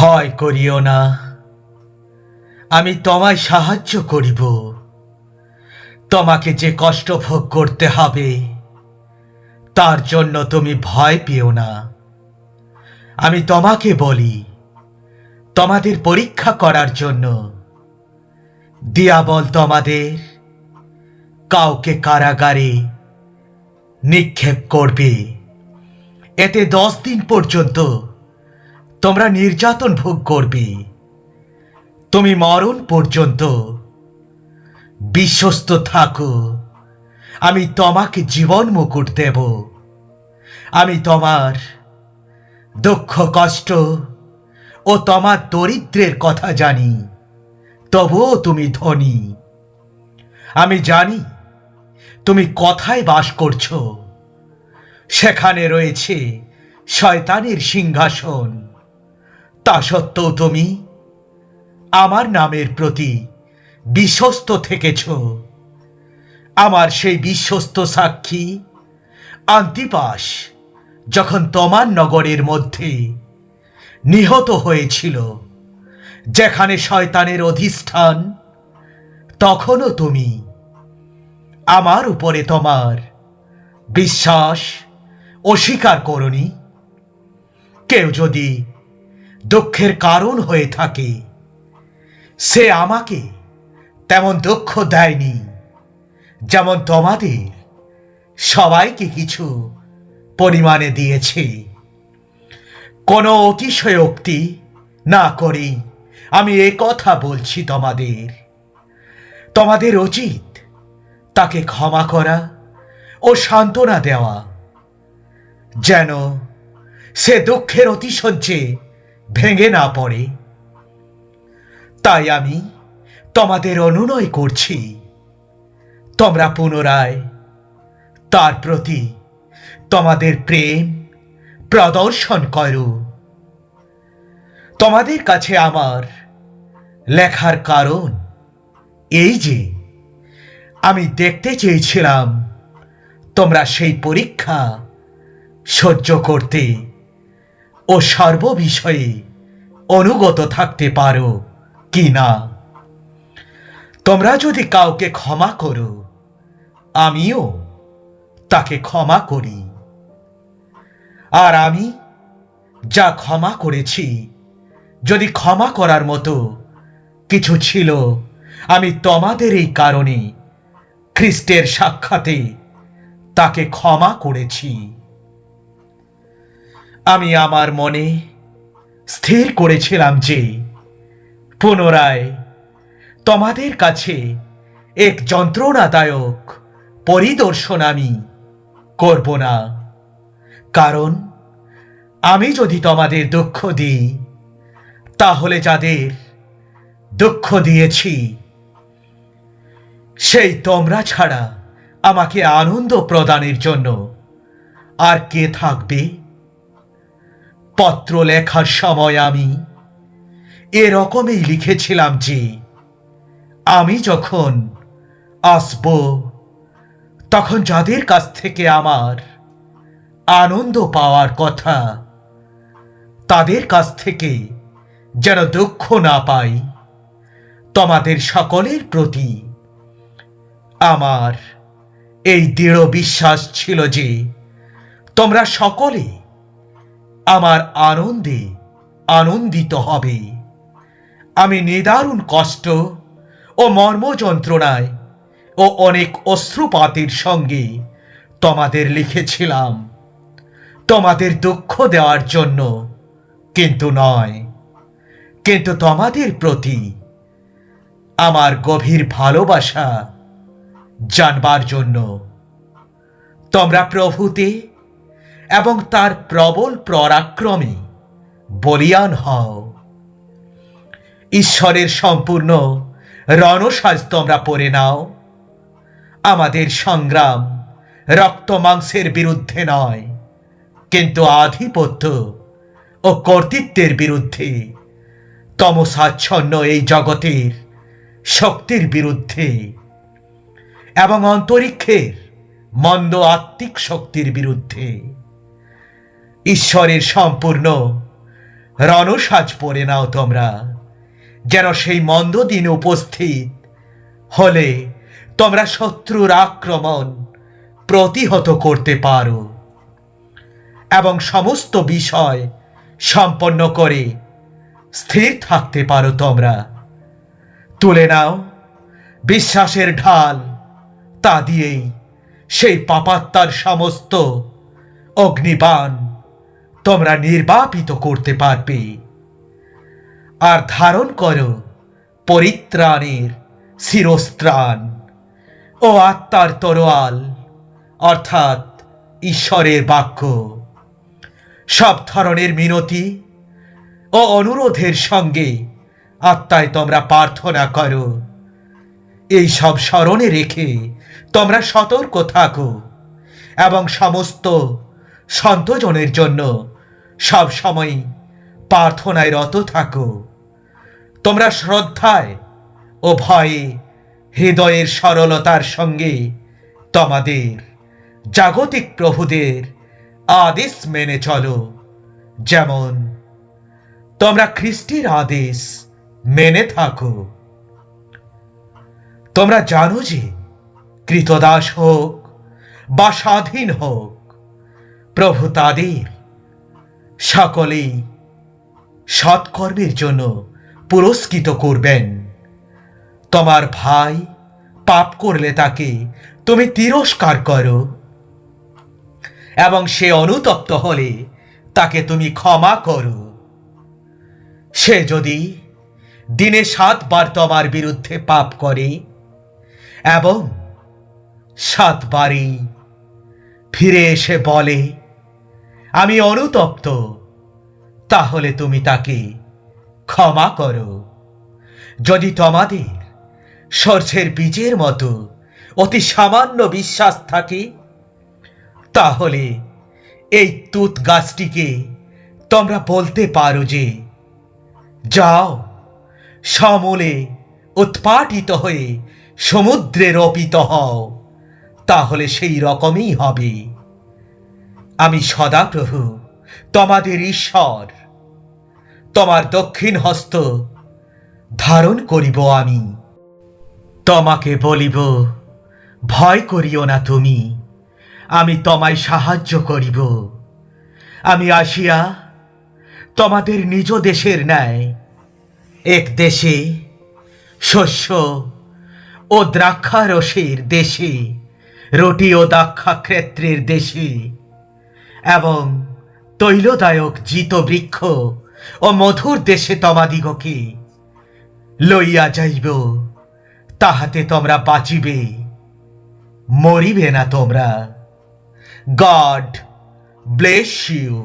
ভয় করিও না, আমি তোমায় সাহায্য করিব। তোমাকে যে কষ্ট ভোগ করতে হবে তার জন্য তুমি ভয় পেও না। আমি তোমাকে বলি, তোমাদের পরীক্ষা করার জন্য দিয়াবল তোমাদের কাউকে কারাগারে নিক্ষেপ করবে। এতে 10 দিন পর্যন্ত তোমরা নির্যাতন ভোগ করবে। তুমি মরণ পর্যন্ত বিশ্বস্ত থাকো, আমি তোমাকে জীবন মুকুট দেব। আমি তোমার দুঃখ কষ্ট ও তোমার দরিদ্রের কথা জানি, তবুও তুমি ধনী। আমি জানি তুমি কোথায় বাস করছো, সেখানে রয়েছে শয়তানের সিংহাসন। তা সত্ত্বেও তুমি আমার নামের প্রতি বিশ্বস্ত থেকেছ। আমার সেই বিশ্বস্ত সাক্ষী আন্তিপাস যখন তোমার নগরের মধ্যে নিহত হয়েছিল, যেখানে শয়তানের অধিষ্ঠান, তখনও তুমি আমার উপরে তোমার বিশ্বাস অস্বীকার করনি। কেউ যদি দুঃখের কারণ হয়ে থাকে, সে আমাকে তেমন দুঃখ দেয়নি যেমন তোমাদের সবাইকে কিছু পরিমাণে দিয়েছে। কোনো অতিশয়োক্তি না করি আমি এ কথা বলছি তোমাদের। তোমাদের উচিত তাকে ক্ষমা করা ও সান্ত্বনা দেওয়া, যেন সে দুঃখের অতিশয্যে ভেঙে না পড়ে। তাই আমি তোমাদের অনুনয় করছি, তোমরা পুনরায় তার প্রতি তোমাদের প্রেম প্রদর্শন করো। তোমাদের কাছে আমার লেখার কারণ এই যে, আমি দেখতে চেয়েছিলাম তোমরা সেই পরীক্ষা সহ্য করতে ও সর্ববিষয়ে অনুগত থাকতে পারো কি না। তোমরা যদি কাউকে ক্ষমা করো, আমিও তাকে ক্ষমা করি। আর আমি যা ক্ষমা করেছি, যদি ক্ষমা করার মতো কিছু ছিল, আমি তোমাদের এই কারণে খ্রিস্টের সাক্ষাতে তাকে ক্ষমা করেছি। আমি আমার মনে স্থির করেছিলাম যে পুনরায় তোমাদের কাছে এক যন্ত্রণাদায়ক পরিদর্শন আমি করব না। কারণ আমি যদি তোমাদের দুঃখ দিই, তাহলে যাদের দুঃখ দিয়েছি সেই তোমরা ছাড়া আমাকে আনন্দ প্রদানের জন্য আর কে থাকবে। পত্র লেখার সময় আমি এরকমই লিখেছিলাম যে আমি যখন আসব, তখন যাদের কাছ থেকে আমার আনন্দ পাওয়ার কথা, তাদের কাছ থেকে যেন দুঃখ না পাই। তোমাদের সকলের প্রতি আমার এই দৃঢ় বিশ্বাস ছিল যে তোমরা সকলে আমার আনন্দে আনন্দিত হবে। আমি নিদারুণ কষ্ট ও মর্মযন্ত্রণায় ও অনেক অশ্রুপাতের সঙ্গে তোমাদের লিখেছিলাম, তোমাদের দুঃখ দেওয়ার জন্য কিন্তু নয়, কিন্তু তোমাদের প্রতি আমার গভীর ভালোবাসা জানবার জন্য। তোমরা প্রভুতে এবং তার প্রবল পরাক্রমে বলীয়ান হও। ঈশ্বরের সম্পূর্ণ রণসাজ তোমরা পরে নাও। আমাদের সংগ্রাম রক্ত মাংসের বিরুদ্ধে নয়, কিন্তু আধিপত্য ও কর্তৃত্বের বিরুদ্ধে, তমসাচ্ছন্ন এই জগতের শক্তির বিরুদ্ধে এবং অন্তরিক্ষের মন্দ আত্মিক শক্তির বিরুদ্ধে। ঈশ্বরের সম্পূর্ণ রণসাজ পরে নাও তোমরা, যেন সেই মন্দ দিন উপস্থিত হলে তোমরা শত্রুর আক্রমণ প্রতিহত করতে পারো এবং সমস্ত বিষয় সম্পন্ন করে স্থির থাকতে পারো। তোমরা তুলে নাও বিশ্বাসের ঢাল, তা দিয়েই সেই পাপাত্মার সমস্ত অগ্নিবাণ তোমরা নির্বাপিত করতে পারবে। আর ধারণ করো পরিত্রাণের শিরস্ত্রাণ ও আত্মার তরোয়াল, অর্থাৎ ঈশ্বরের বাক্য। সব ধরনের মিনতি ও অনুরোধের সঙ্গে আত্মায় তোমরা প্রার্থনা করো। এই সব স্মরণে রেখে তোমরা সতর্ক থাকো এবং সমস্ত সন্তজনের জন্য সব সময় প্রার্থনায় রত থাকো। তোমরা শ্রদ্ধায় ও ভয়ে হৃদয়ের সরলতার সঙ্গে তোমাদের জাগতিক প্রভুদের আদেশ মেনে চলো, যেমন তোমরা খ্রিস্টের আদেশ মেনে থাকো। তোমরা জানো যে কৃতদাস হোক বা স্বাধীন হোক, প্রভু তাদের সকলেই সৎকর্মের জন্য পুরস্কৃত করবেন। তোমার ভাই পাপ করলে তাকে তুমি তিরস্কার করো এবং সে অনুতপ্ত হলে তাকে তুমি ক্ষমা করো। সে যদি দিনে 7 বার তোমার বিরুদ্ধে পাপ করে এবং 7 বারই ফিরে এসে বলে আমি অনুতপ্ত, তাহলে তুমি তাকে ক্ষমা করো। যদি তোমাদের সর্ষের বীজের মতো অতি সামান্য বিশ্বাস থাকে, তাহলে এই তুত গাছটিকে তোমরা বলতে পারো যে যাও, সমূলে উৎপাটিত হয়ে সমুদ্রে রোপিত হও, তাহলে সেই রকমই হবে। আমি সদাপ্রভু তোমাদের ঈশ্বর, তোমার দক্ষিণ হস্ত ধারণ করিব। আমি তোমাকে বলিব, ভয় করিও না তুমি, আমি তোমায় সাহায্য করিব। আমি আসিয়া তোমাদের নিজ দেশের ন্যায় এক দেশে শস্য ও দ্রাক্ষারসের দেশে, রুটি ও দ্রাক্ষাক্ষেত্রের দেশে এবং তৈলদায়ক জিত বৃক্ষ ও মধুর দেশে তোমাদিগকে লইয়া যাইব, তাহাতে তোমরা বাঁচিবে, মরিবে না তোমরা। God bless you.